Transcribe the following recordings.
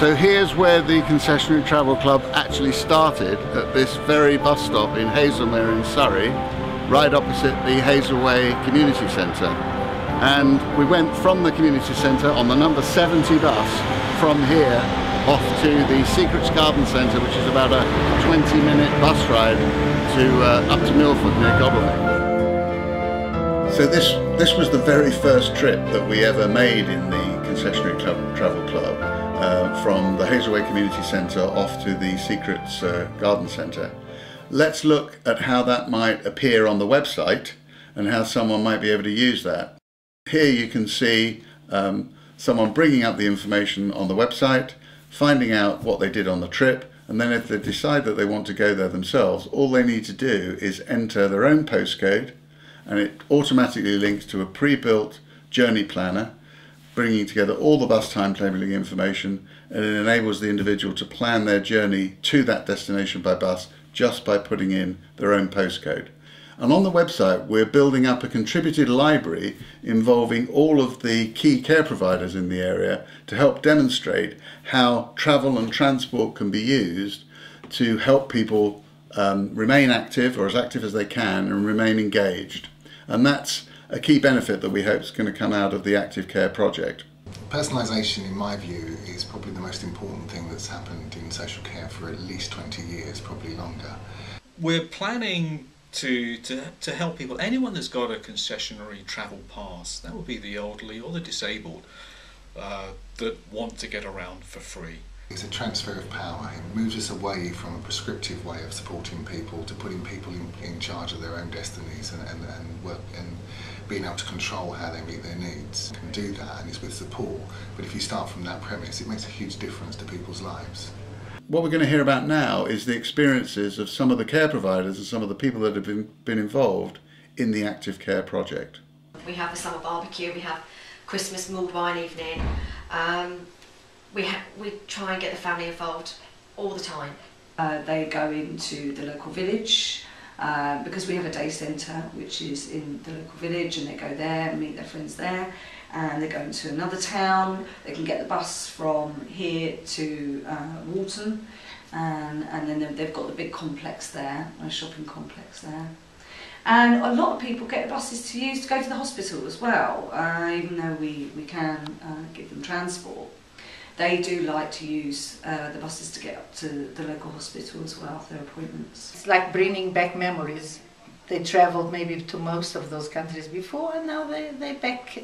So here's where the Concessionary Travel Club actually started, at this very bus stop in Hazelmere in Surrey, right opposite the Hazelway Community Centre. And we went from the community centre on the number 70 bus from here off to the Secrets Garden Centre, which is about a 20-minute bus ride to up to Milford near Godalming. So this was the very first trip that we ever made in the Concessionary Travel Club, from the Hazelway Community Centre off to the Secrets Garden Centre. Let's look at how that might appear on the website and how someone might be able to use that. Here you can see someone bringing up the information on the website, finding out what they did on the trip, and then if they decide that they want to go there themselves, all they need to do is enter their own postcode, and it automatically links to a pre-built journey planner, bringing together all the bus timetabling information, and it enables the individual to plan their journey to that destination by bus just by putting in their own postcode. And on the website we're building up a contributed library involving all of the key care providers in the area to help demonstrate how travel and transport can be used to help people remain active, or as active as they can, and remain engaged. And that's a key benefit that we hope is going to come out of the ActiveCare project. Personalisation, in my view, is probably the most important thing that's happened in social care for at least 20 years, probably longer. We're planning to help people, anyone that's got a concessionary travel pass, that would be the elderly or the disabled, that want to get around for free. It's a transfer of power. It moves us away from a prescriptive way of supporting people to putting people in charge of their own destinies and work and being able to control how they meet their needs. You can do that, and it's with support, but if you start from that premise, it makes a huge difference to people's lives. What we're going to hear about now is the experiences of some of the care providers and some of the people that have been involved in the ActiveCare project. We have a summer barbecue, we have Christmas mulled wine evening. We try and get the family involved all the time. They go into the local village because we have a day centre which is in the local village, and they go there and meet their friends there, and they go into another town. They can get the bus from here to Walton, and then they've got the big complex there, a shopping complex there. And a lot of people get buses to use to go to the hospital as well, even though we can give them transport. They do like to use the buses to get up to the local hospital as well, their appointments. It's like bringing back memories. They travelled maybe to most of those countries before, and now they're back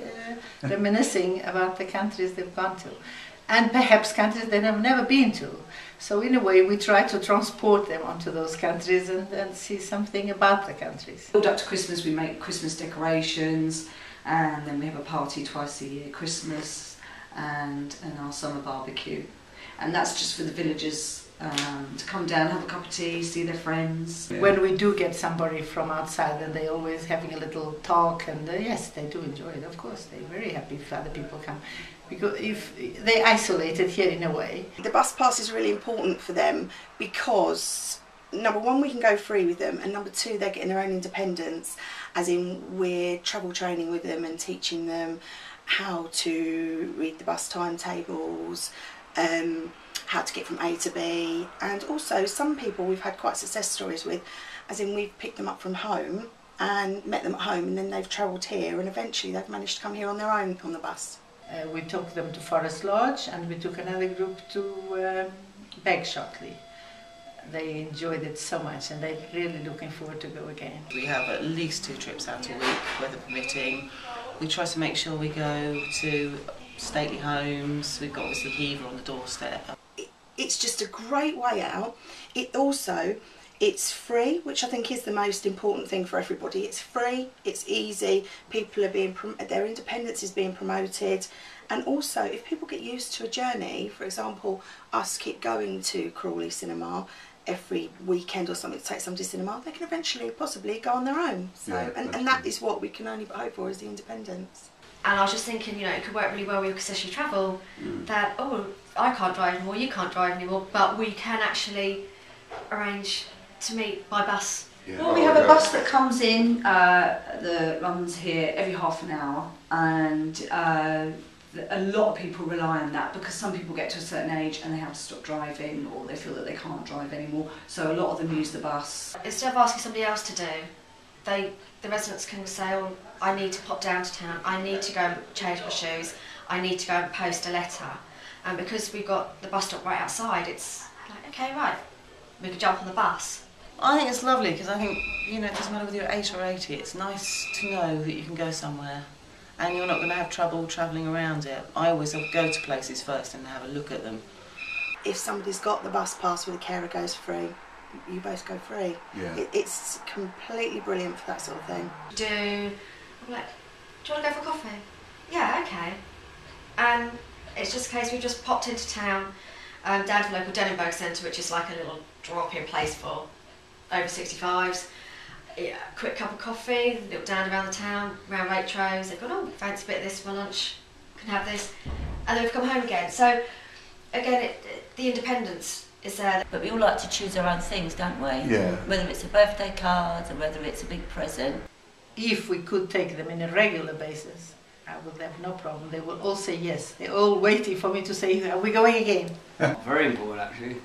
reminiscing about the countries they've gone to. And perhaps countries they have never been to. So in a way we try to transport them onto those countries and see something about the countries. Build up to Christmas, we make Christmas decorations, and then we have a party twice a year, Christmas and our summer barbecue. And that's just for the villagers to come down, have a cup of tea, see their friends. Yeah. When we do get somebody from outside, then they're always having a little talk, and yes, they do enjoy it, of course. They're very happy if other people come, because if they're isolated here in a way. The bus pass is really important for them because number one, we can go free with them, and number two, they're getting their own independence, as in we're travel training with them and teaching them how to read the bus timetables, how to get from A to B, and also some people we've had quite success stories with, as in we've picked them up from home and met them at home, and then they've travelled here and eventually they've managed to come here on their own on the bus. We took them to Forest Lodge, and we took another group to Bagshottley. They enjoyed it so much, and they're really looking forward to go again. We have at least 2 trips out a week, weather permitting. We try to make sure we go to stately homes. We've got obviously Hever on the doorstep. It's just a great way out. It's free, which I think is the most important thing for everybody. It's free, it's easy, people are their independence is being promoted, and also if people get used to a journey, for example, us keep going to Crawley Cinema every weekend or something to take somebody to cinema, they can eventually possibly go on their own. So, yeah, and that is what we can only hope for, is the independence. And I was just thinking, it could work really well with concessionary travel, that, oh, I can't drive anymore, you can't drive anymore, but we can actually arrange to meet by bus. Yeah. Well, we have a bus that comes in, the runs here every half an hour, and a lot of people rely on that because some people get to a certain age and they have to stop driving, or they feel that they can't drive anymore. So a lot of them use the bus. Instead of asking somebody else to do, the residents can say, oh, I need to pop down to town, I need to go and change my shoes, I need to go and post a letter. And because we've got the bus stop right outside, it's like, okay, right, we could jump on the bus. I think it's lovely because I think, you know, it doesn't matter whether you're 8 or 80, it's nice to know that you can go somewhere and you're not going to have trouble travelling around it. I always go to places first and have a look at them. If somebody's got the bus pass where the carer goes free, you both go free. Yeah. It's completely brilliant for that sort of thing. I'm like, do you want to go for coffee? Yeah, okay. And it's just a case we've just popped into town, down to the local Denenberg Centre, which is like a little drop-in place for over 65s. Yeah, quick cup of coffee, little down around the town, around Waitrose. They've gone, oh, fancy a bit of this for lunch, can have this. And then we've come home again. So, again, the independence is there. But we all like to choose our own things, don't we? Yeah. Whether it's a birthday card or whether it's a big present. If we could take them in a regular basis, I would have no problem. They will all say yes. They're all waiting for me to say, are we going again? Very important actually,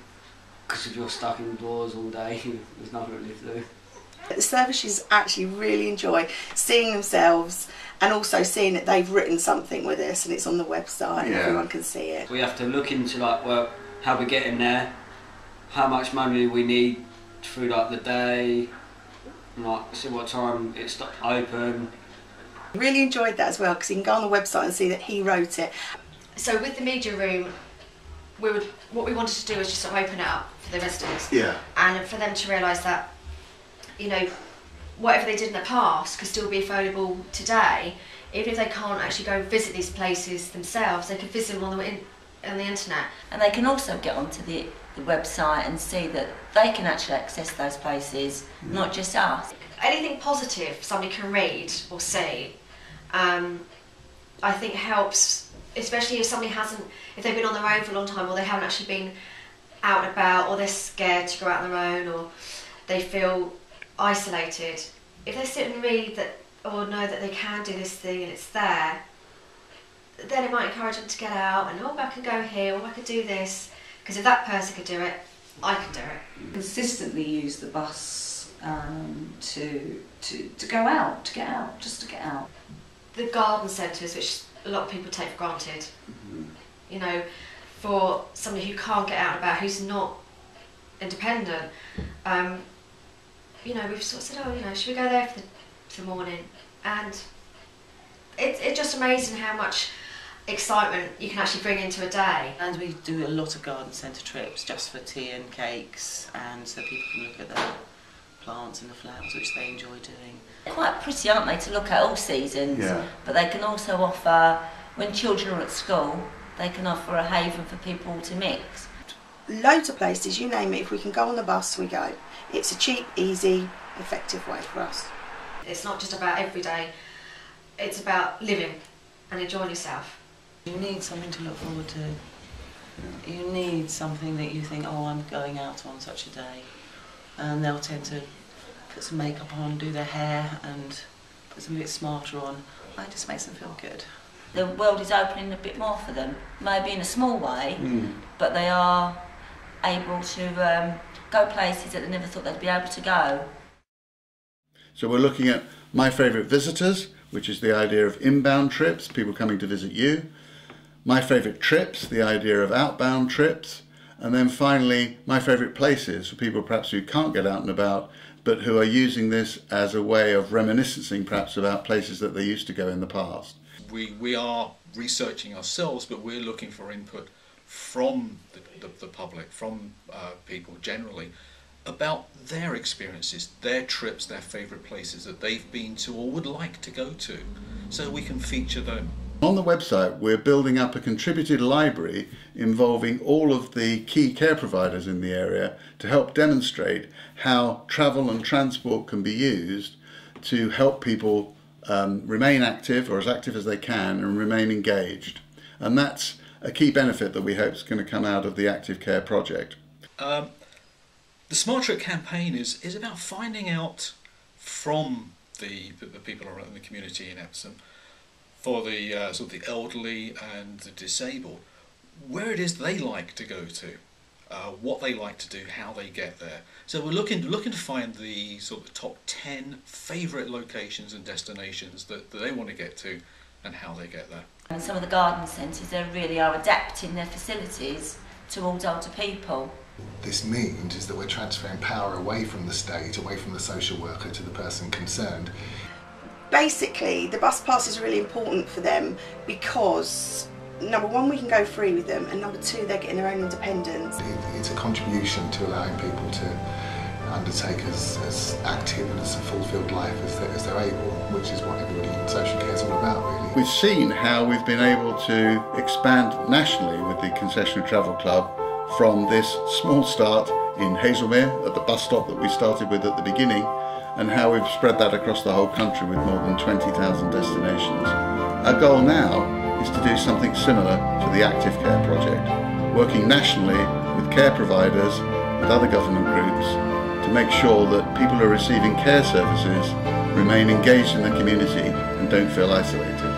because if you're stuck indoors all day, there's nothing really to do. The services actually really enjoy seeing themselves and also seeing that they've written something with us and it's on the website and everyone can see it. We have to look into like, well, how we're getting there, how much money we need through like the day, like see what time it's open. Really enjoyed that as well because you can go on the website and see that he wrote it. So with the media room, what we wanted to do was just sort of open it up for the residents. Yeah. And for them to realise that, you know, whatever they did in the past could still be available today. Even if they can't actually go visit these places themselves, they can visit them on the internet. And they can also get onto the website and see that they can actually access those places, not just us. Anything positive somebody can read or see, I think helps, especially if somebody if they've been on their own for a long time or they haven't actually been out and about, or they're scared to go out on their own, or they feel isolated. If they sit and read that or know that they can do this thing and it's there, then it might encourage them to get out and, oh, I can go here, or I could do this, because if that person could do it, I can do it. Consistently use the bus to go out, just to get out. The garden centres, which a lot of people take for granted, you know, for somebody who can't get out and about, who's not independent, you know, we've sort of said, oh, you know, should we go there for the morning? And it's just amazing how much excitement you can actually bring into a day. And we do a lot of garden centre trips just for tea and cakes, and so people can look at the plants and the flowers, which they enjoy doing. They're quite pretty, aren't they, to look at all seasons? Yeah. But they can also offer, when children are at school, they can offer a haven for people to mix. Loads of places, you name it, if we can go on the bus, we go. It's a cheap, easy, effective way for us. It's not just about every day, it's about living and enjoying yourself. You need something to look forward to. Yeah. You need something that you think, oh, I'm going out on such a day. And they'll tend to put some makeup on, do their hair and put something a bit smarter on. It just makes them feel good. The world is opening a bit more for them, maybe in a small way, but they are able to go places that they never thought they'd be able to go. So we're looking at my favourite visitors, which is the idea of inbound trips, people coming to visit you. My favourite trips, the idea of outbound trips. And then finally, my favourite places for people perhaps who can't get out and about, but who are using this as a way of reminiscing perhaps about places that they used to go in the past. We are researching ourselves, but we're looking for input from the public, from people generally, about their experiences, their trips, their favourite places that they've been to or would like to go to, so we can feature them. On the website, we're building up a contributed library involving all of the key care providers in the area to help demonstrate how travel and transport can be used to help people remain active, or as active as they can, and remain engaged. And that's a key benefit that we hope is going to come out of the ActiveCare project. The Smart Trip campaign is about finding out from the people around the community in Epsom for the sort of the elderly and the disabled, where it is they like to go to, what they like to do, how they get there. So we're looking to find the sort of top 10 favourite locations and destinations that they want to get to and how they get there. And some of the garden centres, they really are adapting their facilities towards older people. This means is that we're transferring power away from the state, away from the social worker to the person concerned. Basically, the bus pass is really important for them because number one, we can go free with them, and number two, they're getting their own independence. It's a contribution to allowing people to undertake as active and as a fulfilled life as they're able, which is what everybody in social care is all about, really. We've seen how we've been able to expand nationally with the Concessionary Travel Club from this small start in Hazelmere at the bus stop that we started with at the beginning, and how we've spread that across the whole country with more than 20,000 destinations. Our goal now is to do something similar to the ActiveCare project, working nationally with care providers, with other government groups, to make sure that people who are receiving care services remain engaged in the community and don't feel isolated.